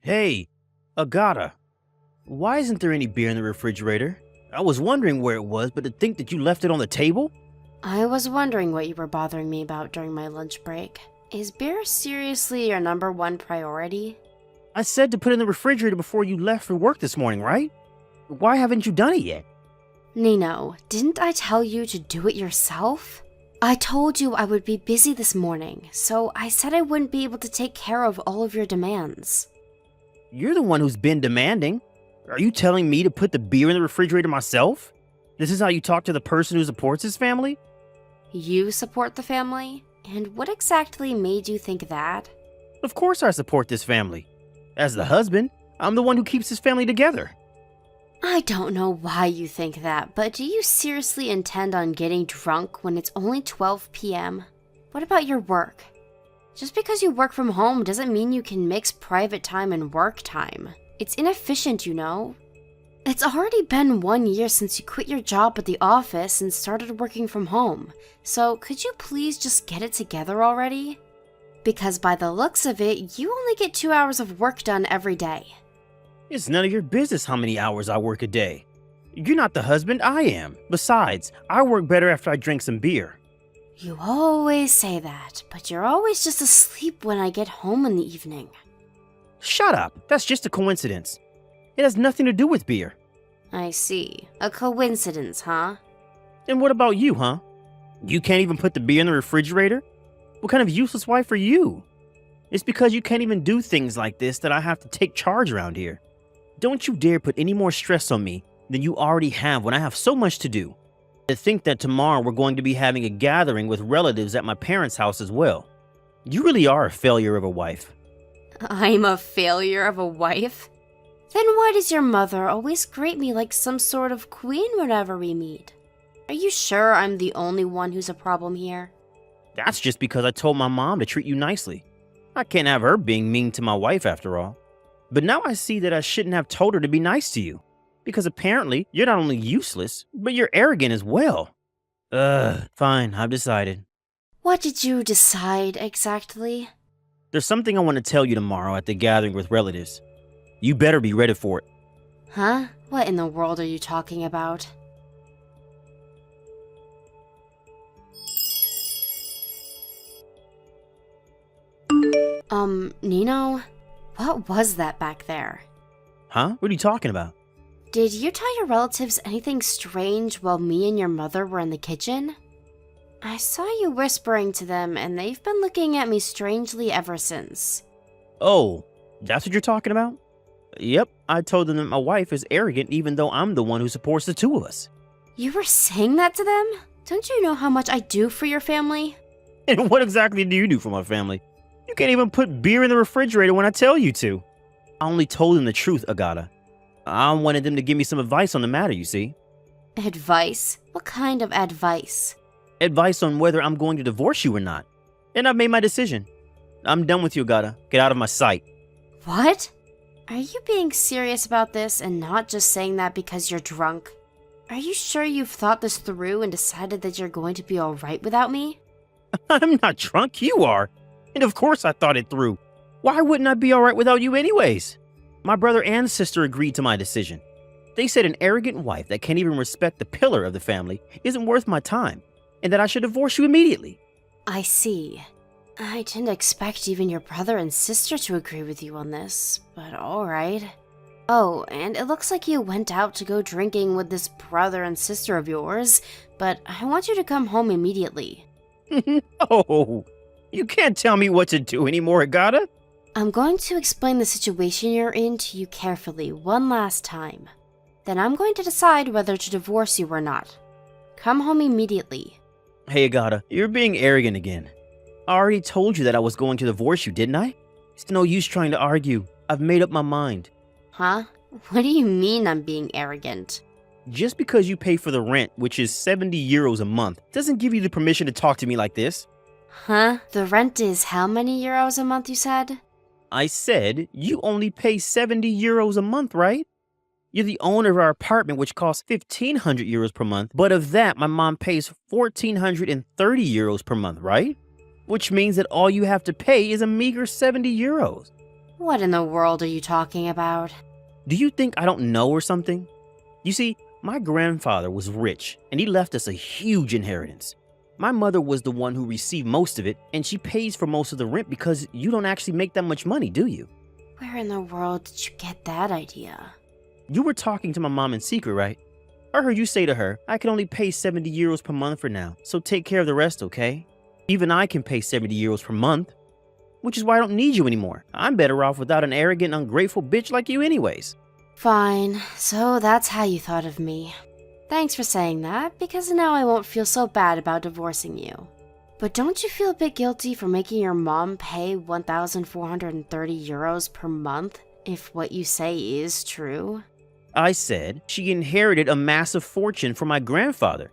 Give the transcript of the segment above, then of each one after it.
Hey, Agata, why isn't there any beer in the refrigerator? I was wondering where it was, but to think that you left it on the table? I was wondering what you were bothering me about during my lunch break. Is beer seriously your number one priority? I said to put it in the refrigerator before you left for work this morning, right? Why haven't you done it yet? Nino, didn't I tell you to do it yourself? I told you I would be busy this morning, so I said I wouldn't be able to take care of all of your demands. You're the one who's been demanding. Are you telling me to put the beer in the refrigerator myself? This is how you talk to the person who supports his family? You support the family? And what exactly made you think that? Of course I support this family. As the husband, I'm the one who keeps his family together. I don't know why you think that, but do you seriously intend on getting drunk when it's only 12 p.m.? What about your work? Just because you work from home doesn't mean you can mix private time and work time. It's inefficient, you know. It's already been 1 year since you quit your job at the office and started working from home, so could you please just get it together already? Because by the looks of it, you only get 2 hours of work done every day. It's none of your business how many hours I work a day. You're not the husband, I am. Besides, I work better after I drink some beer. You always say that, but you're always just asleep when I get home in the evening. Shut up, that's just a coincidence. It has nothing to do with beer. I see. A coincidence, huh? And what about you, huh? You can't even put the beer in the refrigerator? What kind of useless wife are you? It's because you can't even do things like this that I have to take charge around here. Don't you dare put any more stress on me than you already have when I have so much to do. To think that tomorrow we're going to be having a gathering with relatives at my parents' house as well. You really are a failure of a wife. I'm a failure of a wife? Then why does your mother always greet me like some sort of queen whenever we meet? Are you sure I'm the only one who's a problem here? That's just because I told my mom to treat you nicely. I can't have her being mean to my wife after all. But now I see that I shouldn't have told her to be nice to you. Because apparently, you're not only useless, but you're arrogant as well. Fine, I've decided. What did you decide exactly? There's something I want to tell you tomorrow at the gathering with relatives. You better be ready for it. Huh? What in the world are you talking about? Nino? What was that back there? Huh? What are you talking about? Did you tell your relatives anything strange while me and your mother were in the kitchen? I saw you whispering to them, and they've been looking at me strangely ever since. Oh, that's what you're talking about? Yep, I told them that my wife is arrogant even though I'm the one who supports the two of us. You were saying that to them? Don't you know how much I do for your family? And what exactly do you do for my family? You can't even put beer in the refrigerator when I tell you to. I only told them the truth, Agata. I wanted them to give me some advice on the matter, you see. Advice? What kind of advice? Advice on whether I'm going to divorce you or not. And I've made my decision. I'm done with you, Agata. Get out of my sight. What? Are you being serious about this and not just saying that because you're drunk? Are you sure you've thought this through and decided that you're going to be alright without me? I'm not drunk, you are. And of course I thought it through. Why wouldn't I be alright without you anyways? My brother and sister agreed to my decision. They said an arrogant wife that can't even respect the pillar of the family isn't worth my time, and that I should divorce you immediately. I see. I didn't expect even your brother and sister to agree with you on this, but alright. Oh, and it looks like you went out to go drinking with this brother and sister of yours, but I want you to come home immediately. No, you can't tell me what to do anymore, Agata. I'm going to explain the situation you're in to you carefully one last time. Then I'm going to decide whether to divorce you or not. Come home immediately. Hey, Agata, you're being arrogant again. I already told you that I was going to divorce you, didn't I? It's no use trying to argue. I've made up my mind. Huh? What do you mean I'm being arrogant? Just because you pay for the rent, which is 70 euros a month, doesn't give you the permission to talk to me like this. Huh? The rent is how many euros a month, you said? I said you only pay 70 euros a month, right? You're the owner of our apartment, which costs 1,500 euros per month, but of that, my mom pays 1,430 euros per month, right? Which means that all you have to pay is a meager 70 euros. What in the world are you talking about? Do you think I don't know or something? You see, my grandfather was rich and he left us a huge inheritance. My mother was the one who received most of it, and she pays for most of the rent because you don't actually make that much money, do you? Where in the world did you get that idea? You were talking to my mom in secret, right? I heard you say to her, I can only pay 70 euros per month for now, so take care of the rest, okay? Even I can pay 70 euros per month, which is why I don't need you anymore. I'm better off without an arrogant, ungrateful bitch like you anyways. Fine, so that's how you thought of me. Thanks for saying that, because now I won't feel so bad about divorcing you. But don't you feel a bit guilty for making your mom pay 1,430 euros per month if what you say is true? I said she inherited a massive fortune from my grandfather.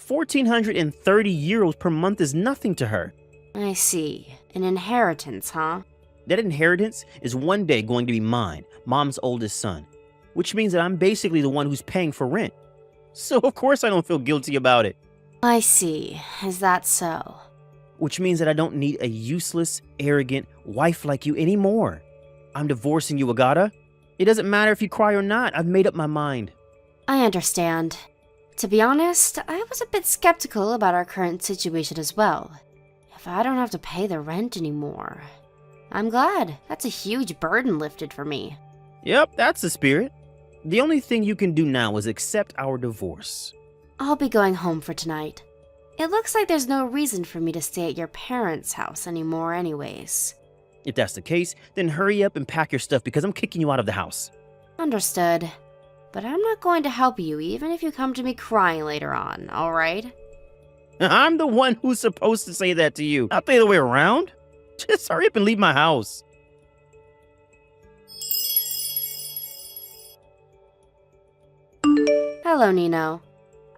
1,430 euros per month is nothing to her. I see. An inheritance, huh? That inheritance is one day going to be mine, Mom's oldest son, which means that I'm basically the one who's paying for rent. So of course I don't feel guilty about it. I see. Is that so? Which means that I don't need a useless, arrogant wife like you anymore. I'm divorcing you, Agata. It doesn't matter if you cry or not. I've made up my mind. I understand. To be honest, I was a bit skeptical about our current situation as well. If I don't have to pay the rent anymore. I'm glad. That's a huge burden lifted for me. Yep, that's the spirit. The only thing you can do now is accept our divorce. I'll be going home for tonight. It looks like there's no reason for me to stay at your parents' house anymore anyways. If that's the case, then hurry up and pack your stuff because I'm kicking you out of the house. Understood. But I'm not going to help you even if you come to me crying later on, alright? I'm the one who's supposed to say that to you, not the other way around. Just hurry up and leave my house. Hello, Nino.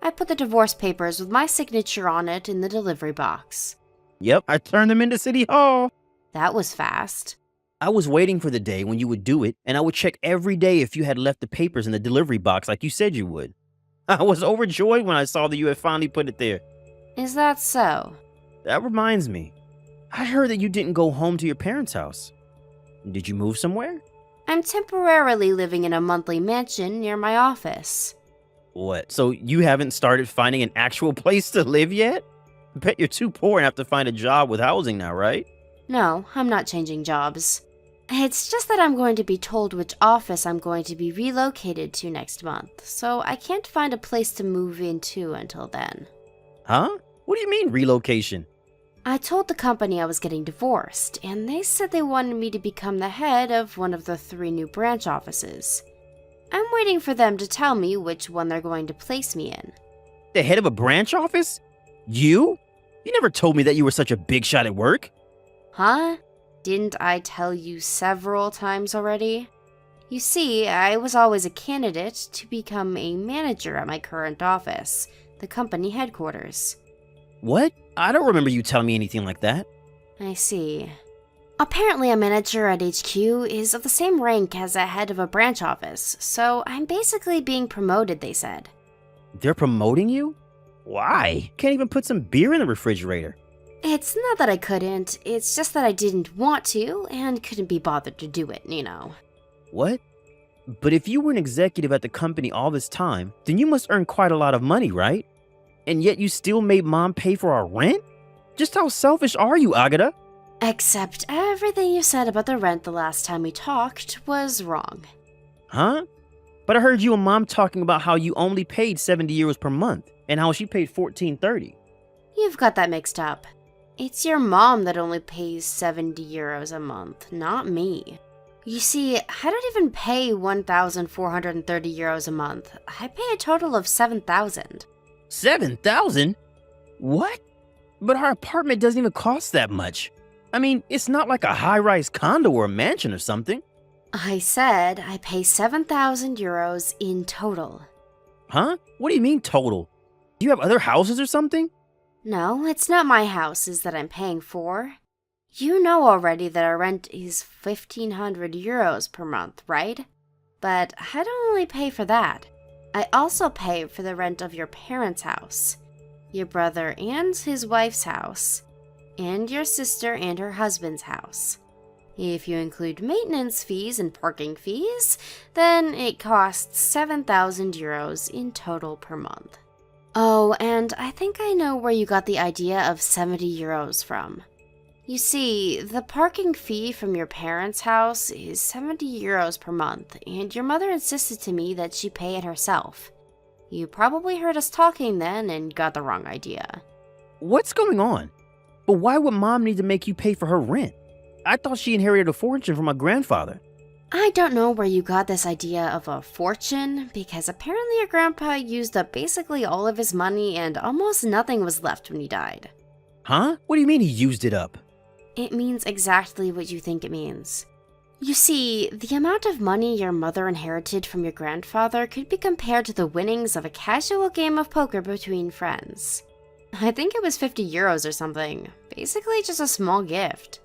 I put the divorce papers with my signature on it in the delivery box. Yep, I turned them into City Hall. That was fast. I was waiting for the day when you would do it, and I would check every day if you had left the papers in the delivery box like you said you would. I was overjoyed when I saw that you had finally put it there. Is that so? That reminds me. I heard that you didn't go home to your parents' house. Did you move somewhere? I'm temporarily living in a monthly mansion near my office. What, so you haven't started finding an actual place to live yet? I bet you're too poor and have to find a job with housing now, right? No, I'm not changing jobs. It's just that I'm going to be told which office I'm going to be relocated to next month, so I can't find a place to move into until then. Huh? What do you mean, relocation? I told the company I was getting divorced, and they said they wanted me to become the head of one of the 3 new branch offices. I'm waiting for them to tell me which one they're going to place me in. The head of a branch office? You? You never told me that you were such a big shot at work. Huh? Didn't I tell you several times already? You see, I was always a candidate to become a manager at my current office, the company headquarters. What? I don't remember you telling me anything like that. I see. Apparently a manager at HQ is of the same rank as a head of a branch office, so I'm basically being promoted, they said. They're promoting you? Why? Can't even put some beer in the refrigerator. It's not that I couldn't, it's just that I didn't want to and couldn't be bothered to do it, you know. What? But if you were an executive at the company all this time, then you must earn quite a lot of money, right? And yet you still made Mom pay for our rent? Just how selfish are you, Agata? Except everything you said about the rent the last time we talked was wrong. Huh? But I heard you and Mom talking about how you only paid 70 euros per month and how she paid 14.30. You've got that mixed up. It's your mom that only pays 70 euros a month, not me. You see, I don't even pay 1,430 euros a month. I pay a total of 7,000. 7,000? What? But our apartment doesn't even cost that much. I mean, it's not like a high-rise condo or a mansion or something. I said I pay 7,000 euros in total. Huh? What do you mean total? Do you have other houses or something? No, it's not my houses that I'm paying for. You know already that our rent is 1,500 euros per month, right? But I don't only pay for that. I also pay for the rent of your parents' house, your brother and his wife's house, and your sister and her husband's house. If you include maintenance fees and parking fees, then it costs 7,000 euros in total per month. Oh, and I think I know where you got the idea of 70 euros from. You see, the parking fee from your parents' house is 70 euros per month, and your mother insisted to me that she pay it herself. You probably heard us talking then and got the wrong idea. What's going on? But why would Mom need to make you pay for her rent? I thought she inherited a fortune from my grandfather. I don't know where you got this idea of a fortune, because apparently your grandpa used up basically all of his money and almost nothing was left when he died. Huh? What do you mean he used it up? It means exactly what you think it means. You see, the amount of money your mother inherited from your grandfather could be compared to the winnings of a casual game of poker between friends. I think it was 50 euros or something. Basically just a small gift.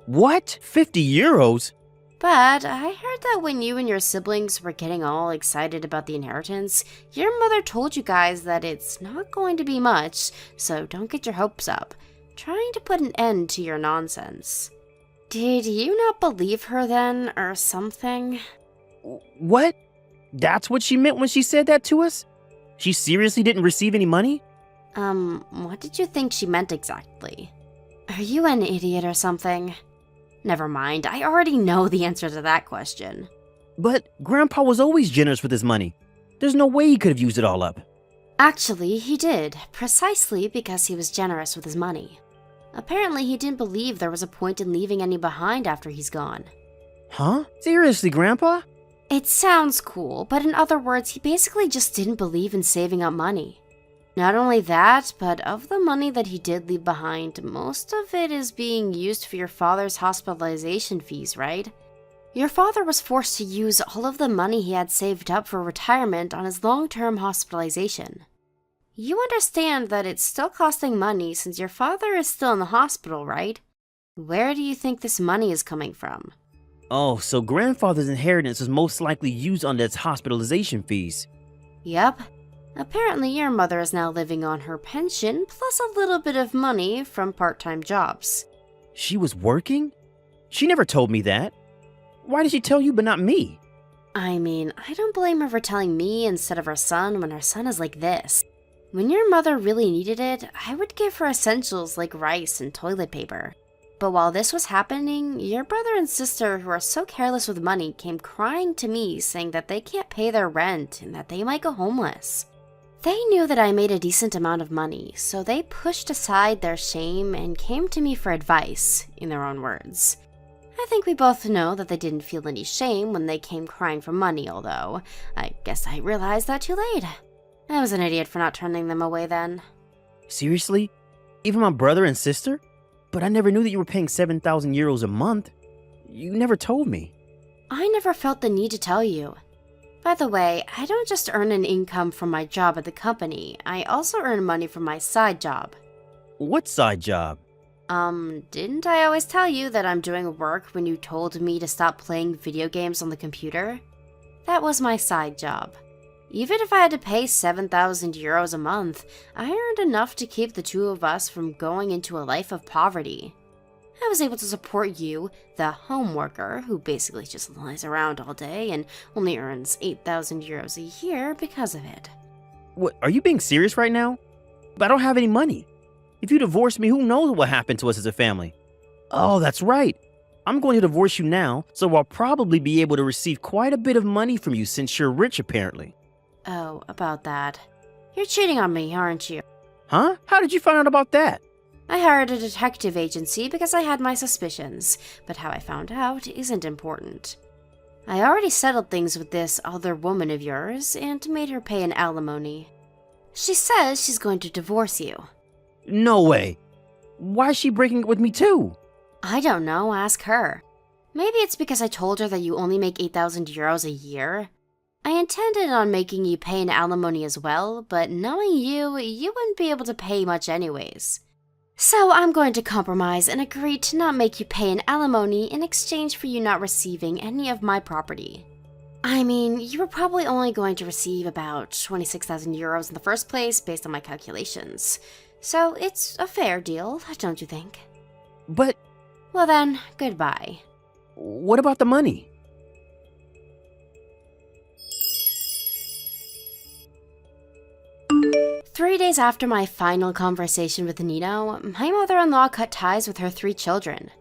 What? 50 euros? But I heard that when you and your siblings were getting all excited about the inheritance, your mother told you guys that it's not going to be much, so don't get your hopes up, trying to put an end to your nonsense. Did you not believe her then, or something? What? That's what she meant when she said that to us? She seriously didn't receive any money? What did you think she meant exactly? Are you an idiot or something? Never mind, I already know the answer to that question. But Grandpa was always generous with his money. There's no way he could have used it all up. Actually, he did, precisely because he was generous with his money. Apparently, he didn't believe there was a point in leaving any behind after he's gone. Huh? Seriously, Grandpa? It sounds cool, but in other words, he basically just didn't believe in saving up money. Not only that, but of the money that he did leave behind, most of it is being used for your father's hospitalization fees, right? Your father was forced to use all of the money he had saved up for retirement on his long-term hospitalization. You understand that it's still costing money since your father is still in the hospital, right? Where do you think this money is coming from? Oh, so Grandfather's inheritance is most likely used on its hospitalization fees. Yep. Apparently your mother is now living on her pension plus a little bit of money from part-time jobs. She was working? She never told me that. Why did she tell you but not me? I mean, I don't blame her for telling me instead of her son when her son is like this. When your mother really needed it, I would give her essentials like rice and toilet paper. But while this was happening, your brother and sister who are so careless with money came crying to me saying that they can't pay their rent and that they might go homeless. They knew that I made a decent amount of money, so they pushed aside their shame and came to me for advice, in their own words. I think we both know that they didn't feel any shame when they came crying for money, although I guess I realized that too late. I was an idiot for not turning them away then. Seriously? Even my brother and sister? But I never knew that you were paying 7,000 euros a month. You never told me. I never felt the need to tell you. By the way, I don't just earn an income from my job at the company, I also earn money from my side job. What side job? Didn't I always tell you that I'm doing work when you told me to stop playing video games on the computer? That was my side job. Even if I had to pay 7,000 euros a month, I earned enough to keep the two of us from going into a life of poverty. I was able to support you, the home worker, who basically just lies around all day and only earns 8,000 euros a year because of it. What, are you being serious right now? But I don't have any money. If you divorce me, who knows what happened to us as a family? Oh, that's right. I'm going to divorce you now, so I'll probably be able to receive quite a bit of money from you since you're rich, apparently. Oh, about that. You're cheating on me, aren't you? Huh? How did you find out about that? I hired a detective agency because I had my suspicions, but how I found out isn't important. I already settled things with this other woman of yours and made her pay an alimony. She says she's going to divorce you. No way. Why is she breaking it with me too? I don't know, ask her. Maybe it's because I told her that you only make 8,000 euros a year. I intended on making you pay an alimony as well, but knowing you, you wouldn't be able to pay much anyways. So I'm going to compromise and agree to not make you pay an alimony in exchange for you not receiving any of my property. I mean, you were probably only going to receive about 26,000 euros in the first place based on my calculations. So it's a fair deal, don't you think? But... Well then, goodbye. What about the money? Three days after my final conversation with Nino, my mother-in-law cut ties with her 3 children.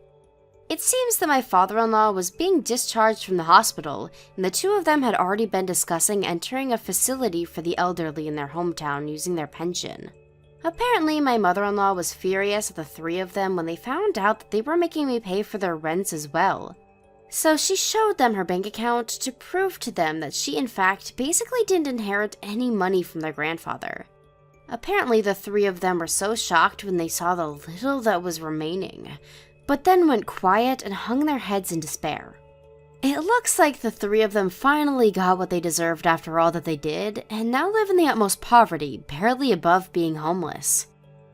It seems that my father-in-law was being discharged from the hospital, and the 2 of them had already been discussing entering a facility for the elderly in their hometown using their pension. Apparently, my mother-in-law was furious at the 3 of them when they found out that they were making me pay for their rents as well. So she showed them her bank account to prove to them that she in fact basically didn't inherit any money from their grandfather. Apparently, the 3 of them were so shocked when they saw the little that was remaining, but then went quiet and hung their heads in despair. It looks like the 3 of them finally got what they deserved after all that they did, and now live in the utmost poverty, barely above being homeless.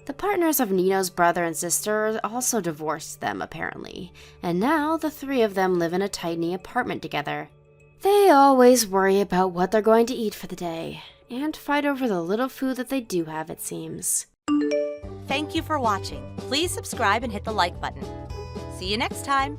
The partners of Nino's brother and sister also divorced them, apparently, and now the 3 of them live in a tiny apartment together. They always worry about what they're going to eat for the day, and fight over the little food that they do have, it seems. Thank you for watching. Please subscribe and hit the like button. See you next time.